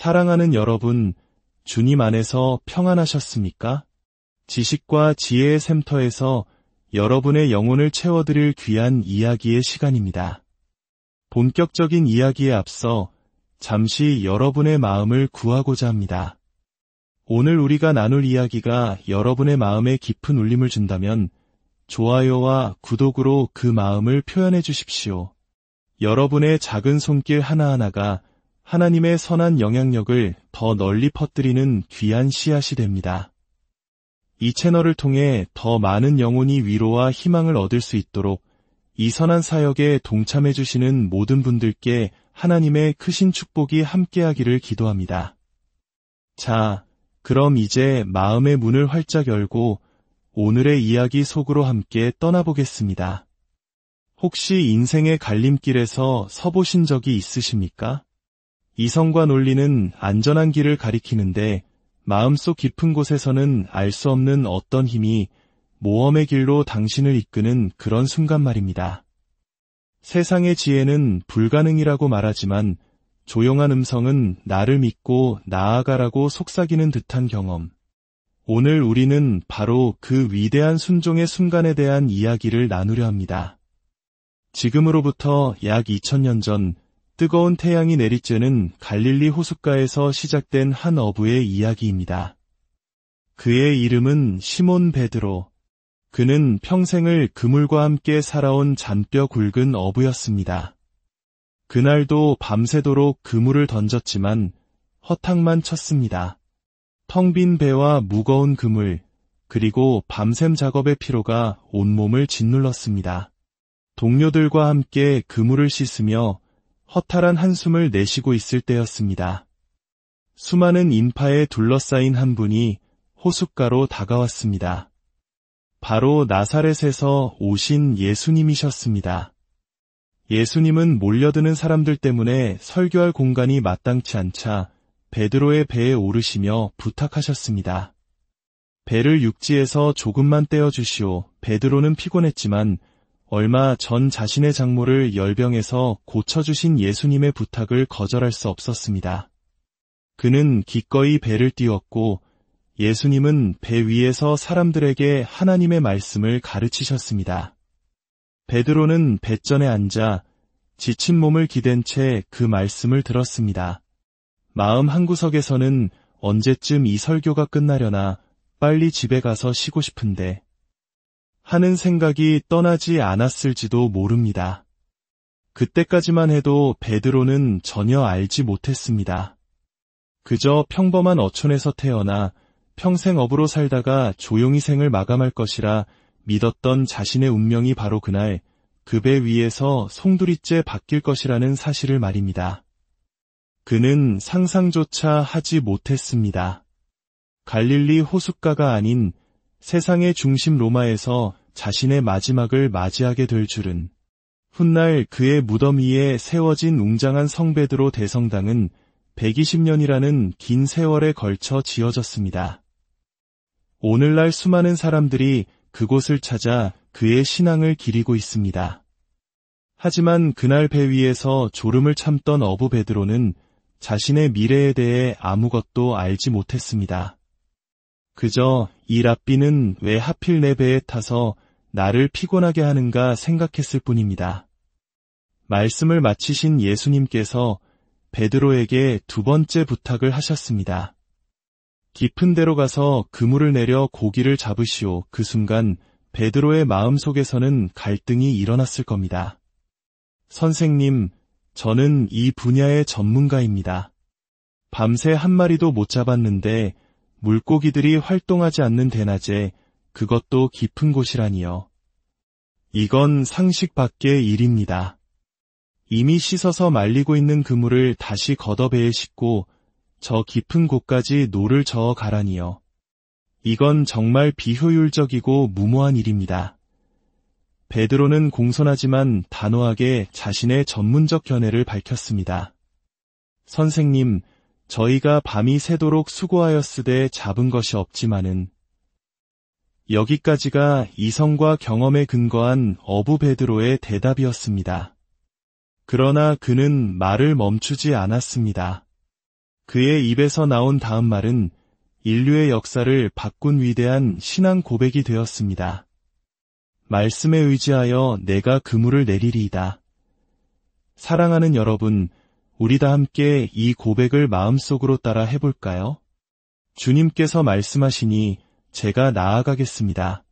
사랑하는 여러분, 주님 안에서 평안하셨습니까? 지식과 지혜의 샘터에서 여러분의 영혼을 채워드릴 귀한 이야기의 시간입니다. 본격적인 이야기에 앞서 잠시 여러분의 마음을 구하고자 합니다. 오늘 우리가 나눌 이야기가 여러분의 마음에 깊은 울림을 준다면 좋아요와 구독으로 그 마음을 표현해 주십시오. 여러분의 작은 손길 하나하나가 하나님의 선한 영향력을 더 널리 퍼뜨리는 귀한 씨앗이 됩니다. 이 채널을 통해 더 많은 영혼이 위로와 희망을 얻을 수 있도록 이 선한 사역에 동참해 주시는 모든 분들께 하나님의 크신 축복이 함께하기를 기도합니다. 자, 그럼 이제 마음의 문을 활짝 열고 오늘의 이야기 속으로 함께 떠나보겠습니다. 혹시 인생의 갈림길에서 서보신 적이 있으십니까? 이성과 논리는 안전한 길을 가리키는데 마음속 깊은 곳에서는 알 수 없는 어떤 힘이 모험의 길로 당신을 이끄는 그런 순간 말입니다. 세상의 지혜는 불가능이라고 말하지만 조용한 음성은 나를 믿고 나아가라고 속삭이는 듯한 경험. 오늘 우리는 바로 그 위대한 순종의 순간에 대한 이야기를 나누려 합니다. 지금으로부터 약 2000년 전 뜨거운 태양이 내리쬐는 갈릴리 호숫가에서 시작된 한 어부의 이야기입니다. 그의 이름은 시몬 베드로. 그는 평생을 그물과 함께 살아온 잔뼈 굵은 어부였습니다. 그날도 밤새도록 그물을 던졌지만 허탕만 쳤습니다. 텅 빈 배와 무거운 그물, 그리고 밤샘 작업의 피로가 온몸을 짓눌렀습니다. 동료들과 함께 그물을 씻으며 허탈한 한숨을 내쉬고 있을 때였습니다. 수많은 인파에 둘러싸인 한 분이 호숫가로 다가왔습니다. 바로 나사렛에서 오신 예수님이셨습니다. 예수님은 몰려드는 사람들 때문에 설교할 공간이 마땅치 않자 베드로의 배에 오르시며 부탁하셨습니다. 배를 육지에서 조금만 떼어주시오. 베드로는 피곤했지만 얼마 전 자신의 장모를 열병에서 고쳐주신 예수님의 부탁을 거절할 수 없었습니다. 그는 기꺼이 배를 띄웠고 예수님은 배 위에서 사람들에게 하나님의 말씀을 가르치셨습니다. 베드로는 뱃전에 앉아 지친 몸을 기댄 채 그 말씀을 들었습니다. 마음 한구석에서는 언제쯤 이 설교가 끝나려나 빨리 집에 가서 쉬고 싶은데 하는 생각이 떠나지 않았을지도 모릅니다. 그때까지만 해도 베드로는 전혀 알지 못했습니다. 그저 평범한 어촌에서 태어나 평생 어부로 살다가 조용히 생을 마감할 것이라 믿었던 자신의 운명이 바로 그날 그 배 위에서 송두리째 바뀔 것이라는 사실을 말입니다. 그는 상상조차 하지 못했습니다. 갈릴리 호숫가가 아닌 세상의 중심 로마에서 자신의 마지막을 맞이하게 될 줄은. 훗날 그의 무덤 위에 세워진 웅장한 성 베드로 대성당은 120년이라는 긴 세월에 걸쳐 지어졌습니다. 오늘날 수많은 사람들이 그곳을 찾아 그의 신앙을 기리고 있습니다. 하지만 그날 배 위에서 졸음을 참던 어부 베드로는 자신의 미래에 대해 아무것도 알지 못했습니다. 그저 이 랍비는 왜 하필 내 배에 타서 나를 피곤하게 하는가 생각했을 뿐입니다. 말씀을 마치신 예수님께서 베드로에게 두 번째 부탁을 하셨습니다. 깊은 데로 가서 그물을 내려 고기를 잡으시오. 그 순간 베드로의 마음속에서는 갈등이 일어났을 겁니다. 선생님, 저는 이 분야의 전문가입니다. 밤새 한 마리도 못 잡았는데 물고기들이 활동하지 않는 대낮에 그것도 깊은 곳이라니요. 이건 상식 밖의 일입니다. 이미 씻어서 말리고 있는 그물을 다시 걷어 배에 싣고 저 깊은 곳까지 노를 저어 가라니요. 이건 정말 비효율적이고 무모한 일입니다. 베드로는 공손하지만 단호하게 자신의 전문적 견해를 밝혔습니다. 선생님, 저희가 밤이 새도록 수고하였으되 잡은 것이 없지만은. 여기까지가 이성과 경험에 근거한 어부 베드로의 대답이었습니다. 그러나 그는 말을 멈추지 않았습니다. 그의 입에서 나온 다음 말은 인류의 역사를 바꾼 위대한 신앙 고백이 되었습니다. 말씀에 의지하여 내가 그물을 내리리이다. 사랑하는 여러분, 우리 다 함께 이 고백을 마음속으로 따라 해볼까요? 주님께서 말씀하시니 제가 나아가겠습니다.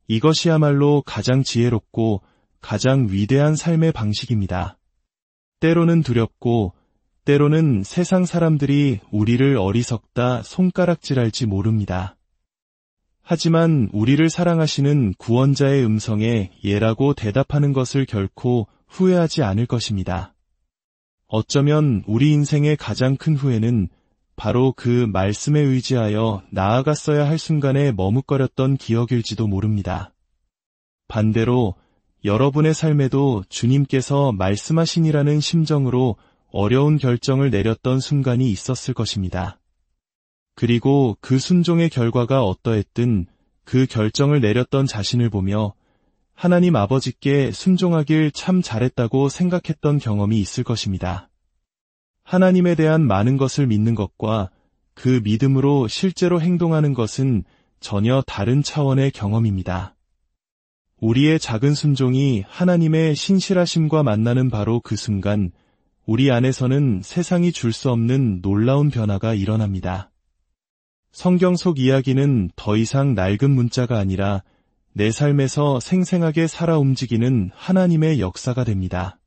이것이야말로 가장 지혜롭고 가장 위대한 삶의 방식입니다. 때로는 두렵고 때로는 세상 사람들이 우리를 어리석다 손가락질할지 모릅니다. 하지만 우리를 사랑하시는 구원자의 음성에 예라고 대답하는 것을 결코 후회하지 않을 것입니다. 어쩌면 우리 인생의 가장 큰 후회는 바로 그 말씀에 의지하여 나아갔어야 할 순간에 머뭇거렸던 기억일지도 모릅니다. 반대로 여러분의 삶에도 주님께서 말씀하시니라는 심정으로 어려운 결정을 내렸던 순간이 있었을 것입니다. 그리고 그 순종의 결과가 어떠했든 그 결정을 내렸던 자신을 보며 하나님 아버지께 순종하길 참 잘했다고 생각했던 경험이 있을 것입니다. 하나님에 대한 많은 것을 믿는 것과 그 믿음으로 실제로 행동하는 것은 전혀 다른 차원의 경험입니다. 우리의 작은 순종이 하나님의 신실하심과 만나는 바로 그 순간 우리 안에서는 세상이 줄 수 없는 놀라운 변화가 일어납니다. 성경 속 이야기는 더 이상 낡은 문자가 아니라 내 삶에서 생생하게 살아 움직이는 하나님의 역사가 됩니다.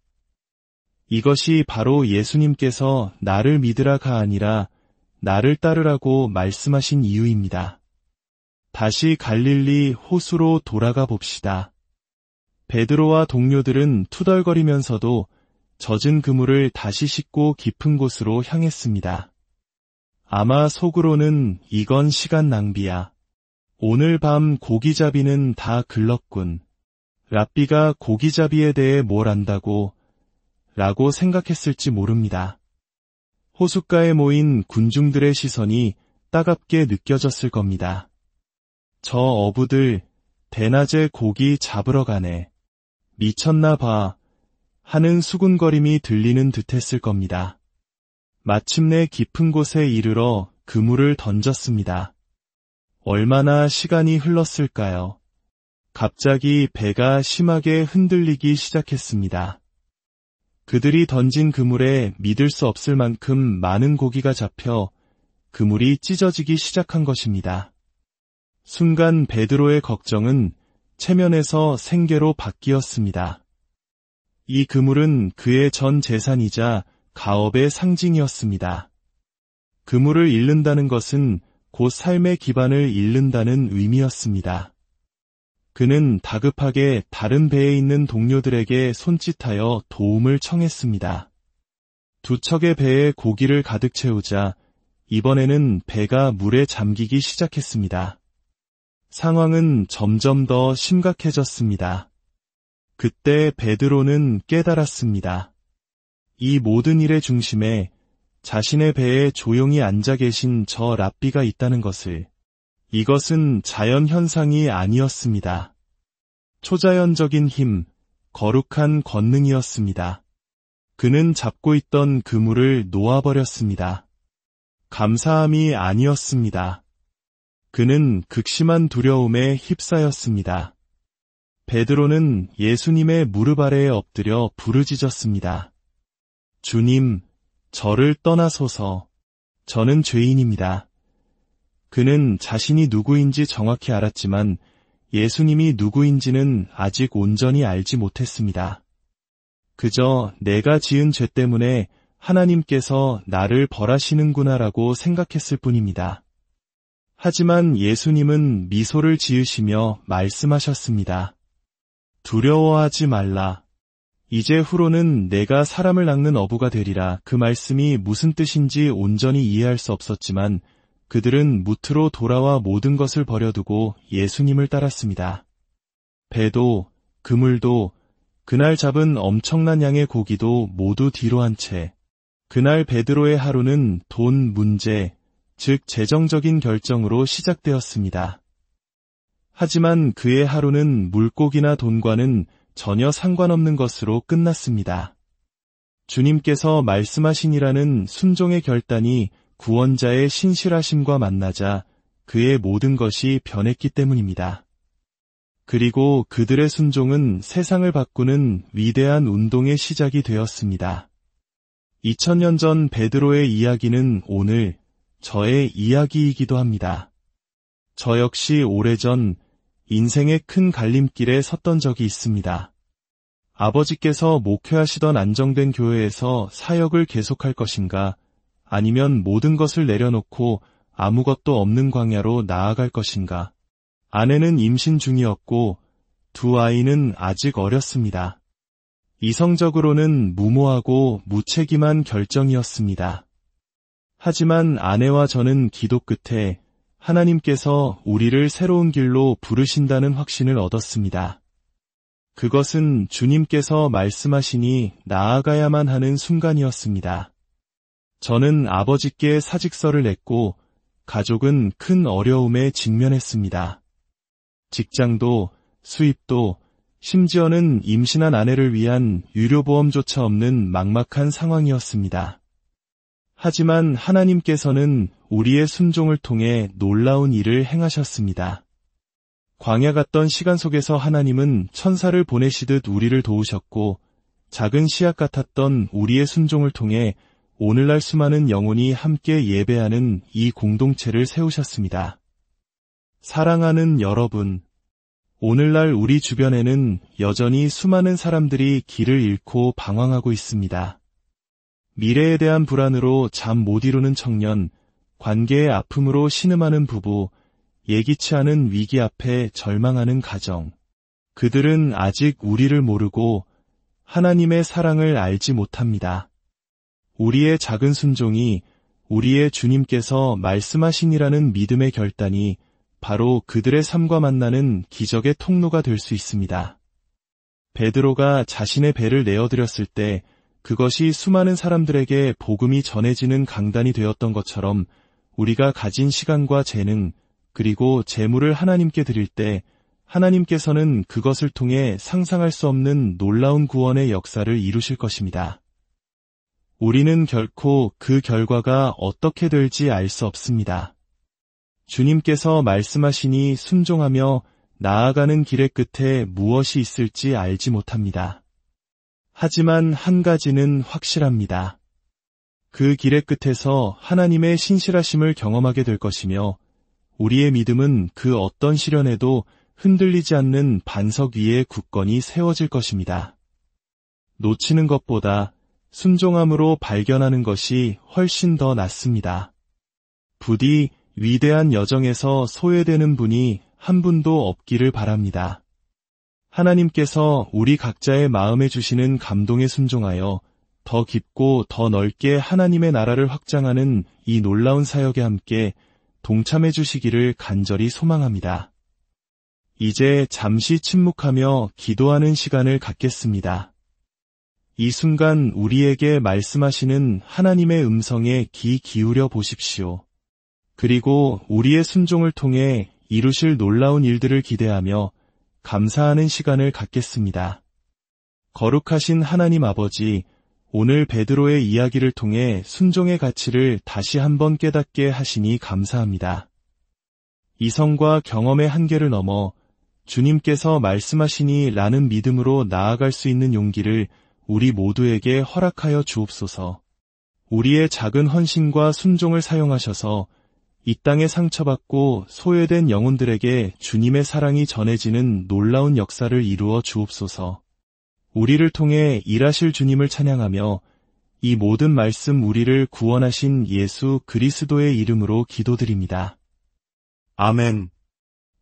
이것이 바로 예수님께서 나를 믿으라가 아니라 나를 따르라고 말씀하신 이유입니다. 다시 갈릴리 호수로 돌아가 봅시다. 베드로와 동료들은 투덜거리면서도 젖은 그물을 다시 싣고 깊은 곳으로 향했습니다. 아마 속으로는 이건 시간 낭비야. 오늘 밤 고기잡이는 다 글렀군. 랍비가 고기잡이에 대해 뭘 안다고 라고 생각했을지 모릅니다. 호숫가에 모인 군중들의 시선이 따갑게 느껴졌을 겁니다. 저 어부들 대낮에 고기 잡으러 가네. 미쳤나 봐 하는 수군거림이 들리는 듯했을 겁니다. 마침내 깊은 곳에 이르러 그물을 던졌습니다. 얼마나 시간이 흘렀을까요? 갑자기 배가 심하게 흔들리기 시작했습니다. 그들이 던진 그물에 믿을 수 없을 만큼 많은 고기가 잡혀 그물이 찢어지기 시작한 것입니다. 순간 베드로의 걱정은 체면에서 생계로 바뀌었습니다. 이 그물은 그의 전 재산이자 가업의 상징이었습니다. 그물을 잃는다는 것은 곧 삶의 기반을 잃는다는 의미였습니다. 그는 다급하게 다른 배에 있는 동료들에게 손짓하여 도움을 청했습니다. 두 척의 배에 고기를 가득 채우자 이번에는 배가 물에 잠기기 시작했습니다. 상황은 점점 더 심각해졌습니다. 그때 베드로는 깨달았습니다. 이 모든 일의 중심에 자신의 배에 조용히 앉아 계신 저 랍비가 있다는 것을. 이것은 자연 현상이 아니었습니다. 초자연적인 힘, 거룩한 권능이었습니다. 그는 잡고 있던 그물을 놓아버렸습니다. 감사함이 아니었습니다. 그는 극심한 두려움에 휩싸였습니다. 베드로는 예수님의 무릎 아래에 엎드려 부르짖었습니다. 주님, 저를 떠나소서. 저는 죄인입니다. 그는 자신이 누구인지 정확히 알았지만 예수님이 누구인지는 아직 온전히 알지 못했습니다. 그저 내가 지은 죄 때문에 하나님께서 나를 벌하시는구나라고 생각했을 뿐입니다. 하지만 예수님은 미소를 지으시며 말씀하셨습니다. 두려워하지 말라. 이제 후로는 내가 사람을 낚는 어부가 되리라. 그 말씀이 무슨 뜻인지 온전히 이해할 수 없었지만 그들은 무트로 돌아와 모든 것을 버려두고 예수님을 따랐습니다. 배도, 그물도, 그날 잡은 엄청난 양의 고기도 모두 뒤로 한 채. 그날 베드로의 하루는 돈 문제, 즉 재정적인 결정으로 시작되었습니다. 하지만 그의 하루는 물고기나 돈과는 전혀 상관없는 것으로 끝났습니다. 주님께서 말씀하시니라는 순종의 결단이 구원자의 신실하심과 만나자 그의 모든 것이 변했기 때문입니다. 그리고 그들의 순종은 세상을 바꾸는 위대한 운동의 시작이 되었습니다. 2000년 전 베드로의 이야기는 오늘 저의 이야기이기도 합니다. 저 역시 오래전 인생의 큰 갈림길에 섰던 적이 있습니다. 아버지께서 목회하시던 안정된 교회에서 사역을 계속할 것인가, 아니면 모든 것을 내려놓고 아무것도 없는 광야로 나아갈 것인가. 아내는 임신 중이었고 두 아이는 아직 어렸습니다. 이성적으로는 무모하고 무책임한 결정이었습니다. 하지만 아내와 저는 기도 끝에 하나님께서 우리를 새로운 길로 부르신다는 확신을 얻었습니다. 그것은 주님께서 말씀하시니 나아가야만 하는 순간이었습니다. 저는 아버지께 사직서를 냈고 가족은 큰 어려움에 직면했습니다. 직장도, 수입도, 심지어는 임신한 아내를 위한 유료보험조차 없는 막막한 상황이었습니다. 하지만 하나님께서는 우리의 순종을 통해 놀라운 일을 행하셨습니다. 광야 같던 시간 속에서 하나님은 천사를 보내시듯 우리를 도우셨고, 작은 씨앗 같았던 우리의 순종을 통해 오늘날 수많은 영혼이 함께 예배하는 이 공동체를 세우셨습니다. 사랑하는 여러분, 오늘날 우리 주변에는 여전히 수많은 사람들이 길을 잃고 방황하고 있습니다. 미래에 대한 불안으로 잠 못 이루는 청년, 관계의 아픔으로 신음하는 부부, 예기치 않은 위기 앞에 절망하는 가정. 그들은 아직 우리를 모르고 하나님의 사랑을 알지 못합니다. 우리의 작은 순종이, 우리의 주님께서 말씀하시니라는 믿음의 결단이 바로 그들의 삶과 만나는 기적의 통로가 될 수 있습니다. 베드로가 자신의 배를 내어드렸을 때 그것이 수많은 사람들에게 복음이 전해지는 강단이 되었던 것처럼 우리가 가진 시간과 재능, 그리고 재물을 하나님께 드릴 때 하나님께서는 그것을 통해 상상할 수 없는 놀라운 구원의 역사를 이루실 것입니다. 우리는 결코 그 결과가 어떻게 될지 알 수 없습니다. 주님께서 말씀하시니 순종하며 나아가는 길의 끝에 무엇이 있을지 알지 못합니다. 하지만 한 가지는 확실합니다. 그 길의 끝에서 하나님의 신실하심을 경험하게 될 것이며 우리의 믿음은 그 어떤 시련에도 흔들리지 않는 반석 위에 굳건히 세워질 것입니다. 놓치는 것보다 순종함으로 발견하는 것이 훨씬 더 낫습니다. 부디 위대한 여정에서 소외되는 분이 한 분도 없기를 바랍니다. 하나님께서 우리 각자의 마음에 주시는 감동에 순종하여 더 깊고 더 넓게 하나님의 나라를 확장하는 이 놀라운 사역에 함께 동참해 주시기를 간절히 소망합니다. 이제 잠시 침묵하며 기도하는 시간을 갖겠습니다. 이 순간 우리에게 말씀하시는 하나님의 음성에 귀 기울여 보십시오. 그리고 우리의 순종을 통해 이루실 놀라운 일들을 기대하며 감사하는 시간을 갖겠습니다. 거룩하신 하나님 아버지, 오늘 베드로의 이야기를 통해 순종의 가치를 다시 한번 깨닫게 하시니 감사합니다. 이성과 경험의 한계를 넘어 주님께서 말씀하시니 라는 믿음으로 나아갈 수 있는 용기를 우리 모두에게 허락하여 주옵소서. 우리의 작은 헌신과 순종을 사용하셔서 이 땅에 상처받고 소외된 영혼들에게 주님의 사랑이 전해지는 놀라운 역사를 이루어 주옵소서. 우리를 통해 일하실 주님을 찬양하며 이 모든 말씀 우리를 구원하신 예수 그리스도의 이름으로 기도드립니다. 아멘.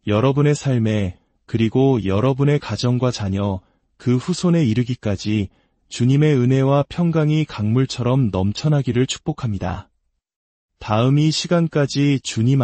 여러분의 삶에 그리고 여러분의 가정과 자녀, 그 후손에 이르기까지 주님의 은혜와 평강이 강물처럼 넘쳐나기를 축복합니다. 다음 이 시간까지 주님